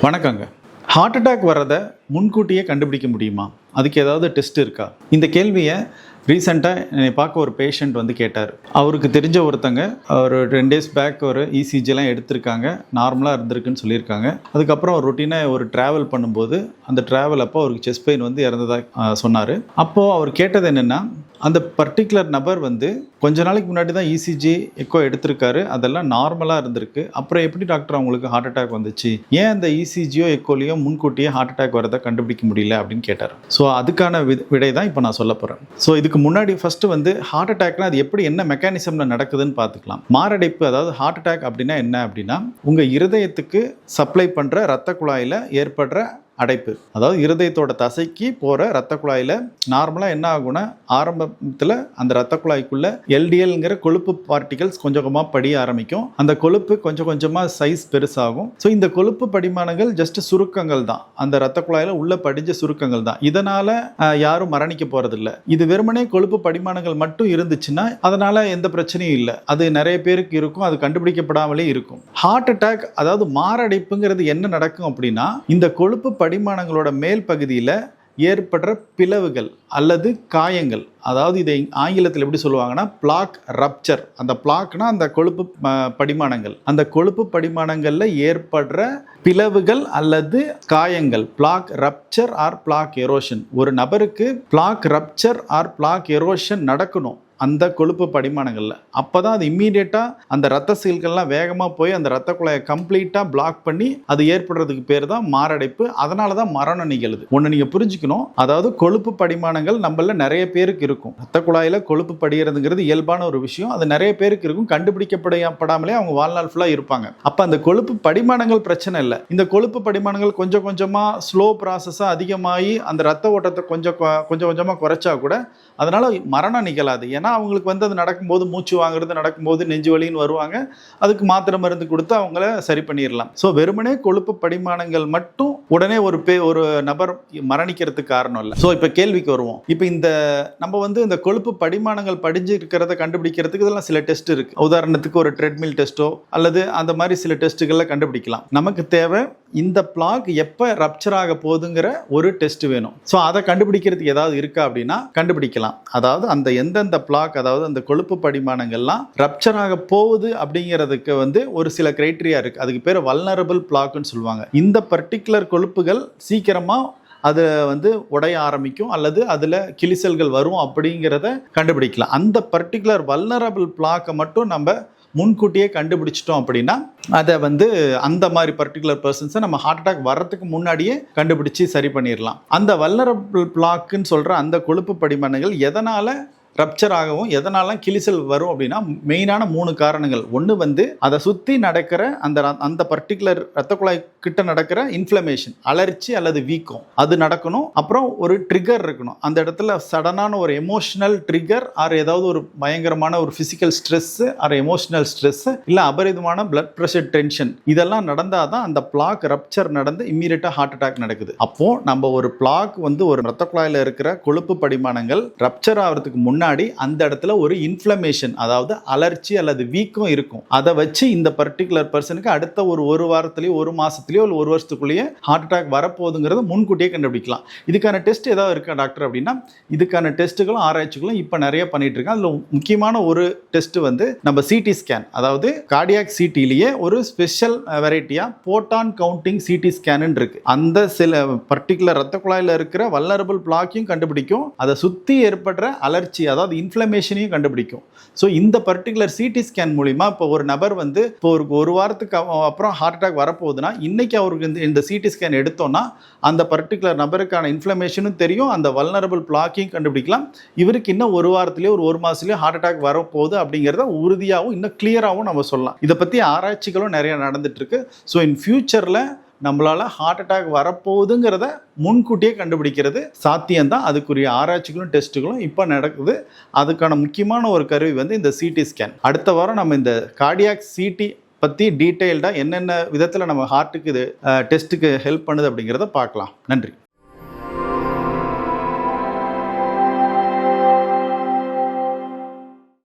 வணக்கங்க. Heart attack வர்றதை முன்கூட்டியே கண்டுபிடிக்க முடியுமா? அதுக்கு ஏதாவது டெஸ்ட் இருக்கா? இந்த கேள்வியை ரீசெண்டாக என்னை பார்க்க ஒரு பேஷண்ட் வந்து கேட்டார். அவருக்கு தெரிஞ்ச ஒருத்தங்க ஒரு 10 days பேக் ஒரு இசிஜிலாம் எடுத்திருக்காங்க, நார்மலாக இருந்திருக்குன்னு சொல்லியிருக்காங்க. அதுக்கப்புறம் ஒரு ரொட்டீனாக ஒரு ட்ராவல் பண்ணும்போது அந்த ட்ராவல் அப்போ அவருக்கு செஸ்ட் பெயின் வந்து இறந்ததாக சொன்னார். அப்போது அவர் கேட்டது என்னென்னா, அந்த பர்டிகுலர் நபர் வந்து கொஞ்ச நாளைக்கு முன்னாடி தான் இசிஜி எக்கோ எடுத்திருக்காரு, அதெல்லாம் நார்மலாக இருந்திருக்கு. அப்புறம் எப்படி டாக்டர் அவங்களுக்கு ஹார்ட் அட்டாக் வந்துச்சு? ஏன் அந்த இசிஜியோ எக்கோலையோ முன்கூட்டியே ஹார்ட் அட்டாக் வரதை கண்டுபிடிக்க முடியல அப்படின்னு கேட்டார். ஸோ அதுக்கான விடை தான் இப்போ நான் சொல்ல போகிறேன். ஸோ இதுக்கு முன்னாடி ஃபஸ்ட்டு வந்து ஹார்ட் அட்டாக்னா அது எப்படி என்ன மெக்கானிசமில் நடக்குதுன்னு பார்த்துக்கலாம். மாரடைப்பு, அதாவது ஹார்ட் அட்டாக் அப்படின்னா என்ன அப்படின்னா, உங்கள் இருதயத்துக்கு சப்ளை பண்ணுற இரத்த குழாயில் ஏற்படுற அடைப்பு. அதாவது இருதயத்தோட தசைக்கு போகிற இரத்த குழாயில் நார்மலாக என்ன ஆகும்னா, ஆரம்பத்தில் அந்த இரத்த குழாய்க்குள்ளே எல்டிஎல்ங்கிற கொழுப்பு பார்ட்டிகல்ஸ் கொஞ்சம் கொஞ்சமாக படிய ஆரம்பிக்கும். அந்த கொழுப்பு கொஞ்சம் கொஞ்சமாக சைஸ் பெருசாகும். ஸோ இந்த கொழுப்பு படிமானங்கள் ஜஸ்ட் சுருக்கங்கள் தான், அந்த இரத்த குழாயில் உள்ள படிஞ்ச சுருக்கங்கள் தான். இதனால் யாரும் மரணிக்க போகிறதில்ல. இது வெறுமனே கொழுப்பு படிமானங்கள் மட்டும் இருந்துச்சுன்னா அதனால் எந்த பிரச்சனையும் இல்லை. அது நிறைய பேருக்கு இருக்கும், அது கண்டுபிடிக்கப்படாமலே இருக்கும். ஹார்ட் அட்டாக், அதாவது மாரடைப்புங்கிறது என்ன நடக்கும் அப்படின்னா, இந்த கொழுப்பு படிமானங்களோட மேல் பகுதியில் ஏற்படுற பிளவுகள் அல்லது காயங்கள், அதாவது இதை ஆங்கிலத்தில் எப்படி சொல்லுவாங்கன்னா பிளாக் ரப்சர். அந்த பிளாக்னா அந்த கொழுப்பு படிமானங்கள், அந்த கொழுப்பு படிமானங்களில் ஏற்படுற பிளவுகள் அல்லது காயங்கள், plaque rupture or plaque erosion. ஒரு நபருக்கு plaque rupture or plaque erosion நடக்கணும் அந்த கொழுப்பு படிமானங்களில். அப்போ தான் அது இம்மீடியட்டாக அந்த ரத்த செல்கள்லாம் வேகமாக போய் அந்த ரத்த குழாயை கம்ப்ளீட்டாக பிளாக் பண்ணி அது ஏற்படுறதுக்கு பேர் தான் மாரடைப்பு. அதனால தான் மரணம் நிகழுது. ஒன்று நீங்கள் புரிஞ்சுக்கணும், அதாவது கொழுப்பு படிமானங்கள் நம்மள நிறைய பேருக்கு இருக்கும். ரத்த குழாயில் கொழுப்பு படிகிறதுங்கிறது இயல்பான ஒரு விஷயம். அது நிறைய பேருக்கு இருக்கும், கண்டுபிடிக்கப்படாமலே அவங்க வாழ்நாள் ஃபுல்லாக இருப்பாங்க. அப்போ அந்த கொழுப்பு படிமானங்கள் பிரச்சனை இல்லை. இந்த கொழுப்பு படிமானங்கள் கொஞ்சம் கொஞ்சமாக ஸ்லோ ப்ராசஸாக அதிகமாகி அந்த ரத்த ஓட்டத்தை கொஞ்சம் கொஞ்சமாக குறைச்சா கூட அதனால் மரணம் நிகழாது. ஏன்னா அவங்களுக்கு வந்து அது நடக்கும்போது மூச்சு வாங்குறது, நடக்கும்போது நெஞ்சு வலின்னு வருவாங்க, அதுக்கு மாத்திரை மருந்து கொடுத்து அவங்கள சரி பண்ணிடலாம். ஸோ வெறுமனே கொழுப்பு படிமானங்கள் மட்டும் உடனே ஒரு நபர் மரணிக்கிறதுக்கு காரணம் இல்லை. ஸோ இப்போ கேள்விக்கு வருவோம். இப்போ நம்ம வந்து இந்த கொழுப்பு படிமானங்கள் படிஞ்சு இருக்கிறத கண்டுபிடிக்கிறதுக்கு இதெல்லாம் சில டெஸ்ட் இருக்கு. உதாரணத்துக்கு ஒரு ட்ரெட்மில் டெஸ்ட்டோ அல்லது அந்த மாதிரி சில டெஸ்ட்டுகளை கண்டுபிடிக்கலாம். நமக்கு தேவை இந்த பிளாக் எப்போ ரப்சர் ஆக போகுதுங்கிற ஒரு டெஸ்ட் வேணும். ஸோ அதை கண்டுபிடிக்கிறதுக்கு ஏதாவது இருக்கா அப்படின்னா கண்டுபிடிக்கலாம். அதாவது அந்த எந்தெந்த பிளாக், அதாவது அந்த கொழுப்பு படிமானங்கள்லாம் ரப்சர் ஆக போகுது அப்படிங்கிறதுக்கு வந்து ஒரு சில கிரைட்டீரியா இருக்கு. அதுக்கு பேர் வல்னரபிள் பிளாக்னு சொல்லுவாங்க. இந்த பர்டிகுலர் கொழுப்புகள் சீக்கிரமாக அது வந்து உடைய ஆரம்பிக்கும் அல்லது அதில் கிளிசல்கள் வரும் அப்படிங்கிறத கண்டுபிடிக்கலாம். அந்த பர்டிகுலர் வல்னரபிள் பிளாக்கை மட்டும் நம்ம முன்கூட்டியே கண்டுபிடிச்சிட்டோம் அப்படின்னா அதை வந்து அந்த மாதிரி பர்டிகுலர் பர்சன்ஸை நம்ம ஹார்ட் அட்டாக் வர்றதுக்கு முன்னாடியே கண்டுபிடிச்சி சரி பண்ணிடலாம். அந்த வல்னரபிள் பிளாக்குன்னு சொல்கிற அந்த கொழுப்பு படிமானங்கள் எதனால் ரப்சர் ஆகவும் எதனாலாம் கிளிசல் வரும் அப்படின்னா மெயினான 3 காரணங்கள். ஒன்று வந்து அதை சுற்றி நடக்கிற அந்த பர்டிகுலர் ரத்த குழாய் கிட்ட நடக்கிற இன்ஃப்ளமேஷன், அலர்ச்சி அல்லது வீக்கம், அது நடக்கணும். அப்புறம் ஒரு ட்ரிகர் இருக்கணும். அந்த இடத்துல சடனான ஒரு எமோஷனல் ட்ரிகர் ஆர் ஏதாவது ஒரு பயங்கரமான ஒரு physical stress R emotional stress இல்லை அபரிதமான பிளட் ப்ரெஷர் டென்ஷன், இதெல்லாம் நடந்தால் தான் அந்த பிளாக் ரப்சர் நடந்து இம்மீடியட்டாக ஹார்ட் அட்டாக் நடக்குது. அப்போ நம்ம ஒரு பிளாக் வந்து ஒரு ரத்த குழாயில் இருக்கிற கொழுப்பு படிமானங்கள் ரப்சர் ஆகிறதுக்கு முன்னாடி அந்த இடத்துல ஒரு இன்ஃப்ளமேஷன், அதாவது அலர்ச்சி அல்லது வீக்கம் இருக்கும். அதை வச்சு இந்த பர்டிகுலர் பர்சனுக்கு அடுத்த ஒரு வாரத்திலேயோ ஒரு மாசத்திலேயோ இல்லை ஒரு வருஷத்துக்குள்ளேயே ஹார்ட் அட்டாக் வரப்போகுதுங்கிறத முன்கூட்டியே கண்டுபிடிக்கலாம். இதுக்கான டெஸ்ட் ஏதாவது இருக்கா டாக்டர் அப்படின்னா இதுக்கான டெஸ்ட்டுகளும் ஆராய்ச்சிகளும் இப்போ நிறைய பண்ணிட்டு இருக்காங்க. அதில் முக்கியமான ஒரு டெஸ்ட் வந்து நம்ம சிடி ஸ்கேன், அதாவது கார்டியாக் சிடிலேயே ஒரு ஸ்பெஷல் வெரைட்டியா போட்டான் கவுண்டிங் சிடி ஸ்கேன் இருக்கு. அந்த சில பர்டிகுலர் ரத்த குழாயில் இருக்கிற வல்னரபிள் பிளாக்கையும் கண்டுபிடிக்கும், அதை சுற்றி ஏற்படுற அலர்ச்சி அதாவது இன்ஃப்ளமேஷனையும் கண்டுபிடிக்கும். ஸோ இந்த பர்டிகுலர் சிடி ஸ்கேன் மூலிமா இப்போ ஒரு நபர் வந்து இப்போ ஒரு வாரத்துக்கு அப்புறம் ஹார்ட் அட்டாக் வரப்போகுதுன்னா இன்னைக்கு அவருக்கு இந்த சிடி ஸ்கேன் எடுத்தோம்னா அந்த பர்டிகுலர் நபருக்கான இன்ஃப்ளமேஷனும் தெரியும், அந்த வல்னரபிள் பிளாக்கையும் கண்டுபிடிக்கலாம். இவருக்கு இன்னும் ஒரு வாரத்திலேயோ ஒரு மாதத்துலேயோ ஹார்ட் அட்டாக் வரப்போகுது அப்படிங்கிறத உறுதியாகவும் இன்னும் கிளியராகவும் நம்ம சொல்லலாம். இதை பற்றி ஆராய்ச்சிகளும் நிறைய நடந்துட்டு இருக்கு. ஸோ இன் ஃபியூச்சரில் நம்மளால் ஹார்ட் அட்டாக் வரப்போகுதுங்கிறத முன்கூட்டியே கண்டுபிடிக்கிறது சாத்தியம்தான். அதுக்குரிய ஆராய்ச்சிகளும் டெஸ்ட்டுகளும் இப்போ நடக்குது. அதுக்கான முக்கியமான ஒரு கருவி வந்து இந்த சிடி ஸ்கேன். அடுத்த வாரம் நம்ம இந்த கார்டியாக் சிடி பற்றி டீட்டெயில்டாக என்னென்ன விதத்தில் நம்ம ஹார்ட்டுக்கு இது டெஸ்ட்டுக்கு ஹெல்ப் பண்ணுது அப்படிங்கிறத பார்க்கலாம். நன்றி.